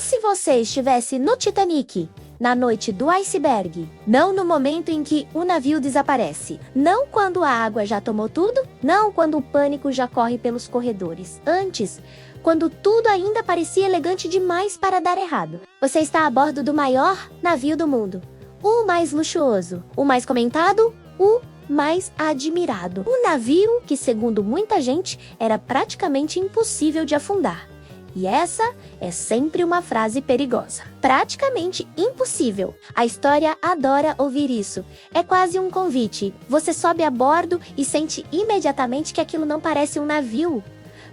E se você estivesse no Titanic, na noite do iceberg? Não no momento em que o navio desaparece. Não quando a água já tomou tudo. Não quando o pânico já corre pelos corredores. Antes, quando tudo ainda parecia elegante demais para dar errado. Você está a bordo do maior navio do mundo. O mais luxuoso. O mais comentado. O mais admirado. Um navio que, segundo muita gente, era praticamente impossível de afundar. E essa é sempre uma frase perigosa. Praticamente impossível. A história adora ouvir isso. É quase um convite. Você sobe a bordo e sente imediatamente que aquilo não parece um navio.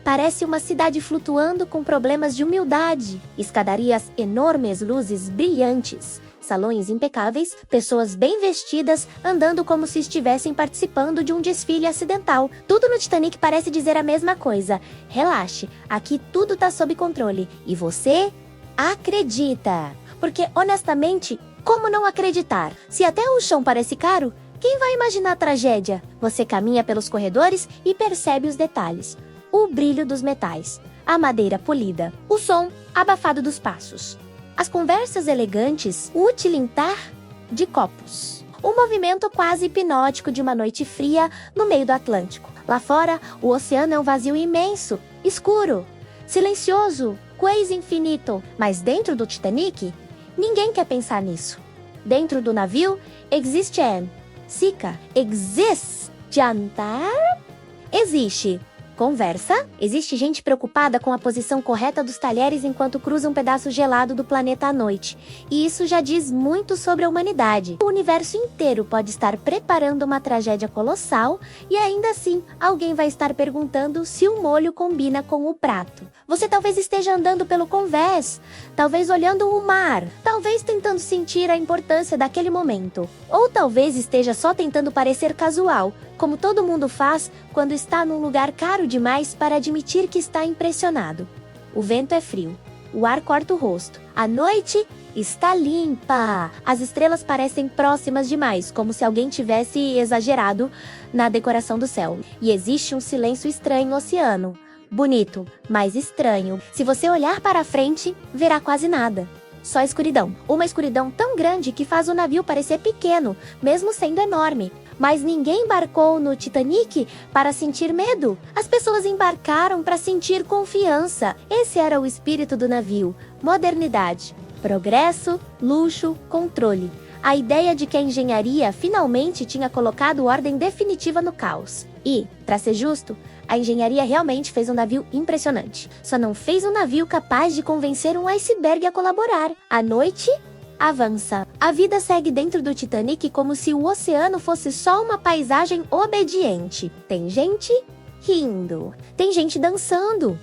Parece uma cidade flutuando com problemas de humildade. Escadarias enormes, luzes brilhantes. Salões impecáveis, pessoas bem vestidas, andando como se estivessem participando de um desfile acidental. Tudo no Titanic parece dizer a mesma coisa. Relaxe, aqui tudo tá sob controle. E você acredita. Porque, honestamente, como não acreditar? Se até o chão parece caro, quem vai imaginar a tragédia? Você caminha pelos corredores e percebe os detalhes. O brilho dos metais, a madeira polida, o som abafado dos passos. As conversas elegantes, o tilintar de copos. O movimento quase hipnótico de uma noite fria no meio do Atlântico. Lá fora, o oceano é um vazio imenso, escuro, silencioso, quase infinito. Mas dentro do Titanic, ninguém quer pensar nisso. Dentro do navio, existe Sica, existe jantar, existe conversa, existe gente preocupada com a posição correta dos talheres enquanto cruza um pedaço gelado do planeta à noite. E isso já diz muito sobre a humanidade. O universo inteiro pode estar preparando uma tragédia colossal e ainda assim alguém vai estar perguntando se o molho combina com o prato. Você talvez esteja andando pelo convés, talvez olhando o mar, talvez tentando sentir a importância daquele momento. Ou talvez esteja só tentando parecer casual, como todo mundo faz quando está num lugar caro demais para admitir que está impressionado. O vento é frio, o ar corta o rosto, a noite está limpa, as estrelas parecem próximas demais, como se alguém tivesse exagerado na decoração do céu. E existe um silêncio estranho no oceano, bonito, mas estranho. Se você olhar para a frente, verá quase nada. Só escuridão. Uma escuridão tão grande que faz o navio parecer pequeno, mesmo sendo enorme. Mas ninguém embarcou no Titanic para sentir medo. As pessoas embarcaram para sentir confiança. Esse era o espírito do navio. Modernidade, progresso, luxo, controle. A ideia de que a engenharia finalmente tinha colocado ordem definitiva no caos. E, para ser justo, a engenharia realmente fez um navio impressionante. Só não fez um navio capaz de convencer um iceberg a colaborar. A noite avança. A vida segue dentro do Titanic como se o oceano fosse só uma paisagem obediente. Tem gente rindo, tem gente dançando,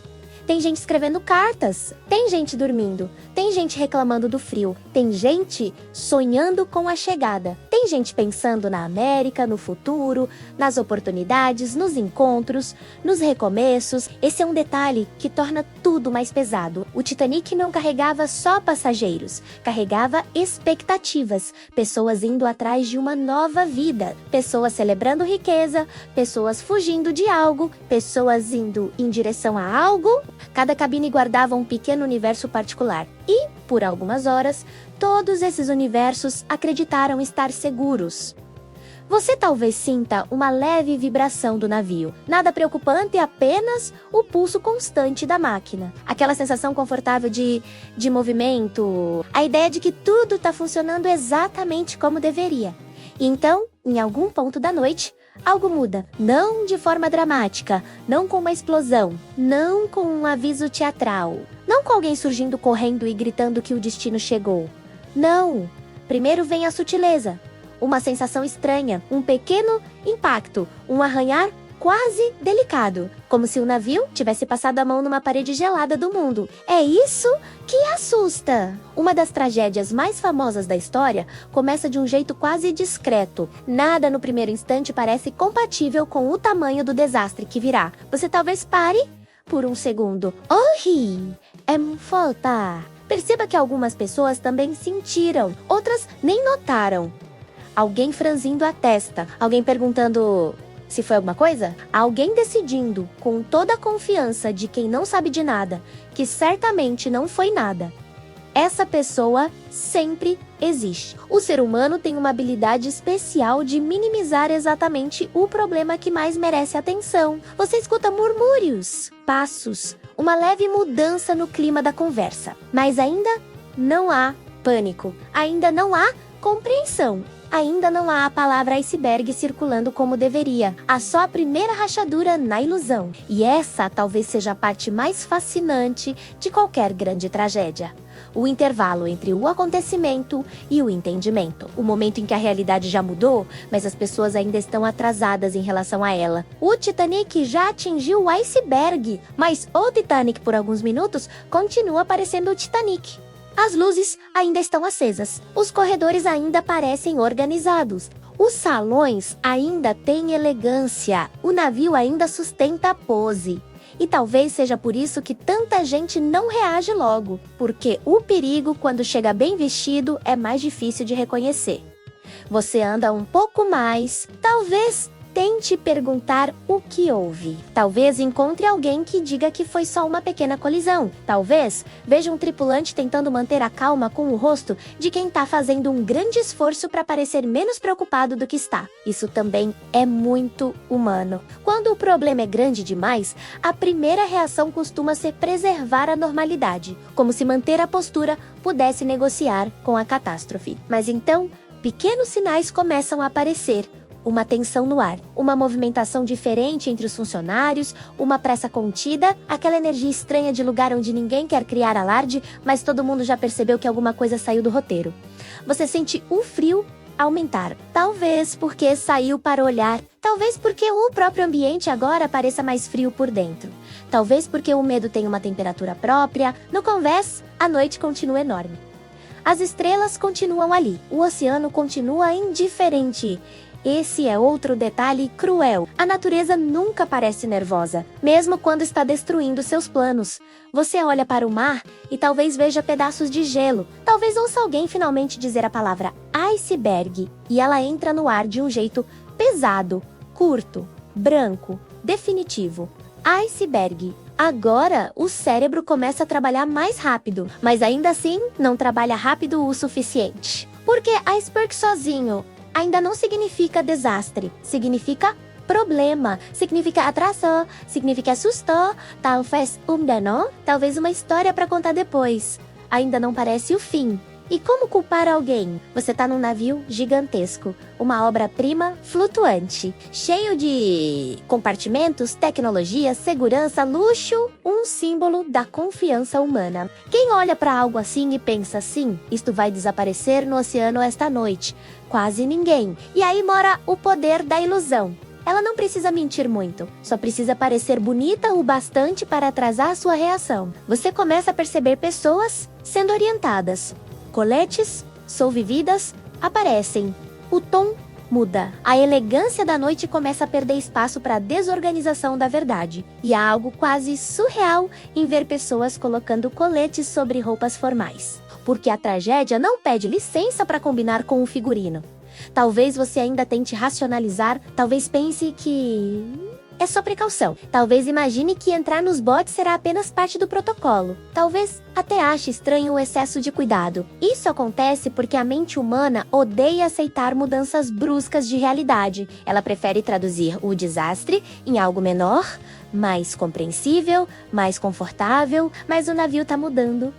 tem gente escrevendo cartas, tem gente dormindo, tem gente reclamando do frio, tem gente sonhando com a chegada, tem gente pensando na América, no futuro, nas oportunidades, nos encontros, nos recomeços. Esse é um detalhe que torna tudo mais pesado. O Titanic não carregava só passageiros, carregava expectativas, pessoas indo atrás de uma nova vida, pessoas celebrando riqueza, pessoas fugindo de algo, pessoas indo em direção a algo. Cada cabine guardava um pequeno universo particular. E, por algumas horas, todos esses universos acreditaram estar seguros. Você talvez sinta uma leve vibração do navio. Nada preocupante, apenas o pulso constante da máquina. Aquela sensação confortável de movimento. A ideia de que tudo está funcionando exatamente como deveria. E então, em algum ponto da noite, algo muda. Não de forma dramática, não com uma explosão, não com um aviso teatral, não com alguém surgindo correndo e gritando que o destino chegou. Não! Primeiro vem a sutileza, uma sensação estranha, um pequeno impacto, um arranhar quase delicado, como se o navio tivesse passado a mão numa parede gelada do mundo. É isso que assusta! Uma das tragédias mais famosas da história começa de um jeito quase discreto. Nada no primeiro instante parece compatível com o tamanho do desastre que virá. Você talvez pare por um segundo. Falta. Perceba que algumas pessoas também sentiram, outras nem notaram. Alguém franzindo a testa, alguém perguntando se foi alguma coisa? Alguém decidindo, com toda a confiança de quem não sabe de nada, que certamente não foi nada. Essa pessoa sempre existe. O ser humano tem uma habilidade especial de minimizar exatamente o problema que mais merece atenção. Você escuta murmúrios, passos, uma leve mudança no clima da conversa, mas ainda não há pânico, ainda não há compreensão. Ainda não há a palavra iceberg circulando como deveria. Há só a primeira rachadura na ilusão. E essa talvez seja a parte mais fascinante de qualquer grande tragédia. O intervalo entre o acontecimento e o entendimento. O momento em que a realidade já mudou, mas as pessoas ainda estão atrasadas em relação a ela. O Titanic já atingiu o iceberg, mas o Titanic por alguns minutos continua parecendo o Titanic. As luzes ainda estão acesas, os corredores ainda parecem organizados, os salões ainda têm elegância, o navio ainda sustenta a pose. E talvez seja por isso que tanta gente não reage logo, porque o perigo, quando chega bem vestido, é mais difícil de reconhecer. Você anda um pouco mais, talvez tente perguntar o que houve. Talvez encontre alguém que diga que foi só uma pequena colisão. Talvez veja um tripulante tentando manter a calma com o rosto de quem está fazendo um grande esforço para parecer menos preocupado do que está. Isso também é muito humano. Quando o problema é grande demais, a primeira reação costuma ser preservar a normalidade, como se manter a postura pudesse negociar com a catástrofe. Mas então, pequenos sinais começam a aparecer. Uma tensão no ar, uma movimentação diferente entre os funcionários, uma pressa contida, aquela energia estranha de lugar onde ninguém quer criar alarde, mas todo mundo já percebeu que alguma coisa saiu do roteiro. Você sente o frio aumentar, talvez porque saiu para olhar, talvez porque o próprio ambiente agora pareça mais frio por dentro, talvez porque o medo tem uma temperatura própria. No convés, a noite continua enorme. As estrelas continuam ali, o oceano continua indiferente. Esse é outro detalhe cruel. A natureza nunca parece nervosa, mesmo quando está destruindo seus planos. Você olha para o mar e talvez veja pedaços de gelo. Talvez ouça alguém finalmente dizer a palavra iceberg e ela entra no ar de um jeito pesado, curto, branco, definitivo. Iceberg. Agora, o cérebro começa a trabalhar mais rápido, mas ainda assim não trabalha rápido o suficiente. Porque iceberg sozinho ainda não significa desastre, significa problema, significa atraso, significa assustou, talvez dano, talvez uma história para contar depois. Ainda não parece o fim. E como culpar alguém? Você tá num navio gigantesco, uma obra-prima flutuante, cheio de compartimentos, tecnologia, segurança, luxo, um símbolo da confiança humana. Quem olha para algo assim e pensa assim, isto vai desaparecer no oceano esta noite? Quase ninguém. E aí mora o poder da ilusão. Ela não precisa mentir muito, só precisa parecer bonita o bastante para atrasar a sua reação. Você começa a perceber pessoas sendo orientadas. Coletes, solvividas, aparecem. O tom muda. A elegância da noite começa a perder espaço para a desorganização da verdade. E há algo quase surreal em ver pessoas colocando coletes sobre roupas formais. Porque a tragédia não pede licença para combinar com o figurino. Talvez você ainda tente racionalizar, talvez pense que é só precaução. Talvez imagine que entrar nos botes será apenas parte do protocolo. Talvez até ache estranho o excesso de cuidado. Isso acontece porque a mente humana odeia aceitar mudanças bruscas de realidade. Ela prefere traduzir o desastre em algo menor, mais compreensível, mais confortável, mas o navio está mudando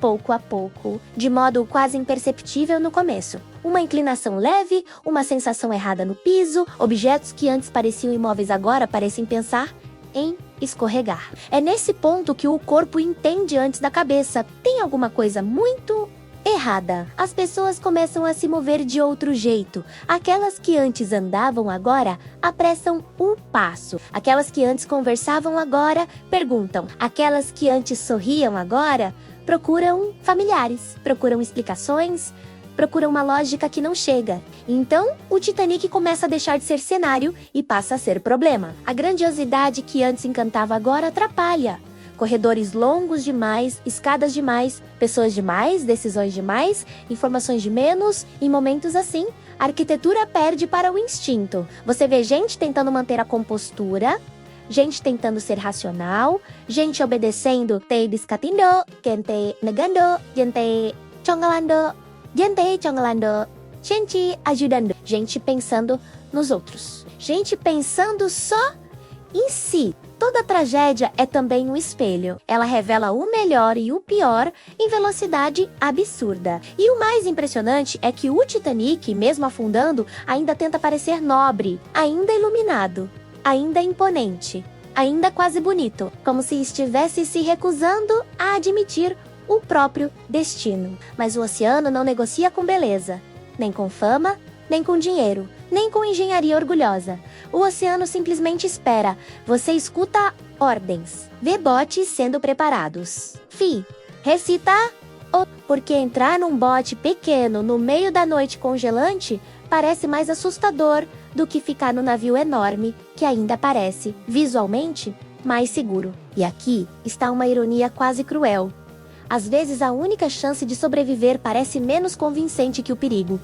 pouco a pouco, de modo quase imperceptível no começo. Uma inclinação leve, uma sensação errada no piso, objetos que antes pareciam imóveis agora parecem pensar em escorregar. É nesse ponto que o corpo entende antes da cabeça. Tem alguma coisa muito errada. As pessoas começam a se mover de outro jeito. Aquelas que antes andavam agora apressam o passo. Aquelas que antes conversavam agora perguntam. Aquelas que antes sorriam agora procuram familiares, procuram explicações, procuram uma lógica que não chega. Então, o Titanic começa a deixar de ser cenário e passa a ser problema. A grandiosidade que antes encantava agora atrapalha. Corredores longos demais, escadas demais, pessoas demais, decisões demais, informações de menos. Em momentos assim, a arquitetura perde para o instinto. Você vê gente tentando manter a compostura, gente tentando ser racional, gente obedecendo, gente discutindo, gente negando, gente chongalando, gente ajudando, gente pensando nos outros, gente pensando só em si. Toda tragédia é também um espelho. Ela revela o melhor e o pior em velocidade absurda. E o mais impressionante é que o Titanic, mesmo afundando, ainda tenta parecer nobre, ainda iluminado, ainda imponente, ainda quase bonito, como se estivesse se recusando a admitir o próprio destino. Mas o oceano não negocia com beleza, nem com fama, nem com dinheiro, nem com engenharia orgulhosa. O oceano simplesmente espera. Você escuta ordens, vê botes sendo preparados. Recita porque entrar num bote pequeno no meio da noite congelante parece mais assustador do que ficar no navio enorme, que ainda parece, visualmente, mais seguro. E aqui está uma ironia quase cruel. Às vezes a única chance de sobreviver parece menos convincente que o perigo.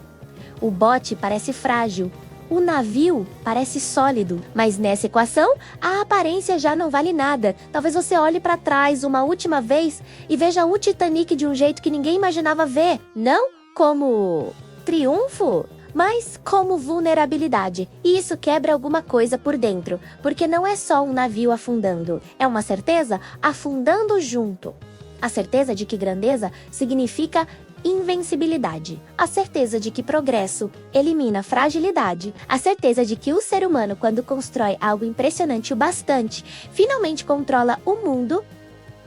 O bote parece frágil, o navio parece sólido, mas nessa equação, a aparência já não vale nada. Talvez você olhe para trás uma última vez e veja o Titanic de um jeito que ninguém imaginava ver. Não como triunfo, mas como vulnerabilidade. E isso quebra alguma coisa por dentro, porque não é só um navio afundando, é uma certeza afundando junto. A certeza de que grandeza significa invencibilidade, a certeza de que progresso elimina fragilidade, a certeza de que o ser humano, quando constrói algo impressionante o bastante, finalmente controla o mundo.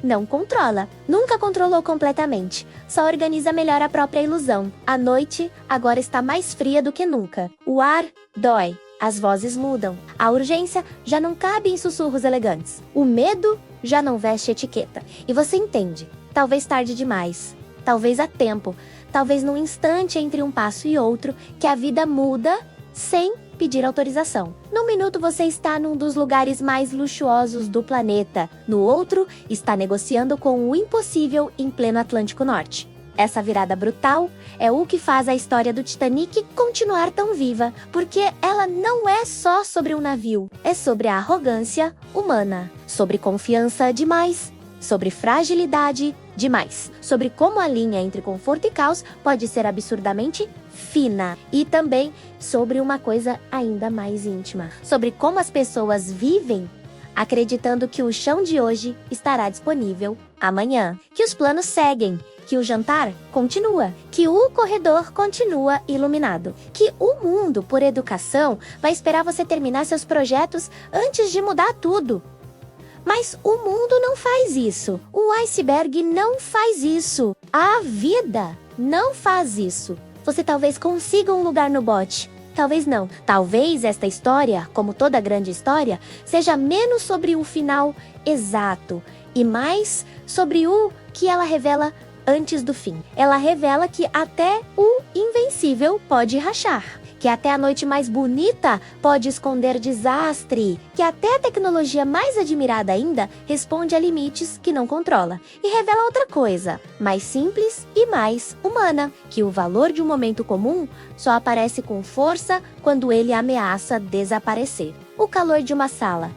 Não controla, nunca controlou completamente, só organiza melhor a própria ilusão. A noite agora está mais fria do que nunca. O ar dói, as vozes mudam, a urgência já não cabe em sussurros elegantes, o medo já não veste etiqueta. E você entende, talvez tarde demais, talvez a tempo, talvez num instante entre um passo e outro, que a vida muda sem pedir autorização. Num minuto você está num dos lugares mais luxuosos do planeta, no outro está negociando com o impossível em pleno Atlântico Norte. Essa virada brutal é o que faz a história do Titanic continuar tão viva, porque ela não é só sobre um navio, é sobre a arrogância humana, sobre confiança demais, sobre fragilidade demais, sobre como a linha entre conforto e caos pode ser absurdamente fina, e também sobre uma coisa ainda mais íntima, sobre como as pessoas vivem acreditando que o chão de hoje estará disponível amanhã, que os planos seguem, que o jantar continua, que o corredor continua iluminado, que o mundo, por educação, vai esperar você terminar seus projetos antes de mudar tudo. Mas o mundo não faz isso. O iceberg não faz isso. A vida não faz isso. Você talvez consiga um lugar no bote. Talvez não. Talvez esta história, como toda grande história, seja menos sobre o final exato e mais sobre o que ela revela antes do fim. Ela revela que até o invencível pode rachar, que até a noite mais bonita pode esconder desastre, que até a tecnologia mais admirada ainda responde a limites que não controla. E revela outra coisa, mais simples e mais humana, que o valor de um momento comum só aparece com força quando ele ameaça desaparecer. O calor de uma sala,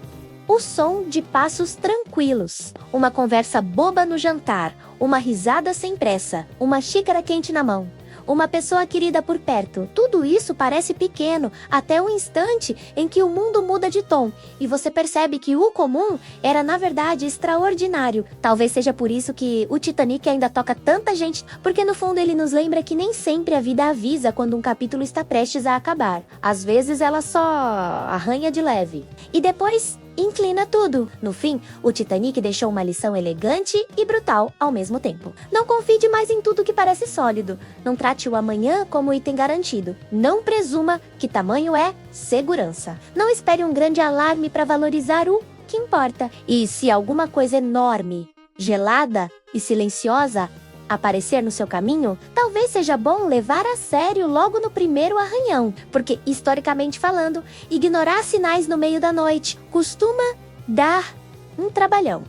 o som de passos tranquilos, uma conversa boba no jantar, uma risada sem pressa, uma xícara quente na mão, uma pessoa querida por perto. Tudo isso parece pequeno até o instante em que o mundo muda de tom e você percebe que o comum era na verdade extraordinário. Talvez seja por isso que o Titanic ainda toca tanta gente, porque no fundo ele nos lembra que nem sempre a vida avisa quando um capítulo está prestes a acabar. Às vezes ela só arranha de leve e depois inclina tudo. No fim, o Titanic deixou uma lição elegante e brutal ao mesmo tempo. Não confie demais em tudo que parece sólido. Não trate o amanhã como item garantido. Não presuma que tamanho é segurança. Não espere um grande alarme para valorizar o que importa. E se alguma coisa enorme, gelada e silenciosa aparecer no seu caminho, talvez seja bom levar a sério logo no primeiro arranhão, porque, historicamente falando, ignorar sinais no meio da noite costuma dar um trabalhão.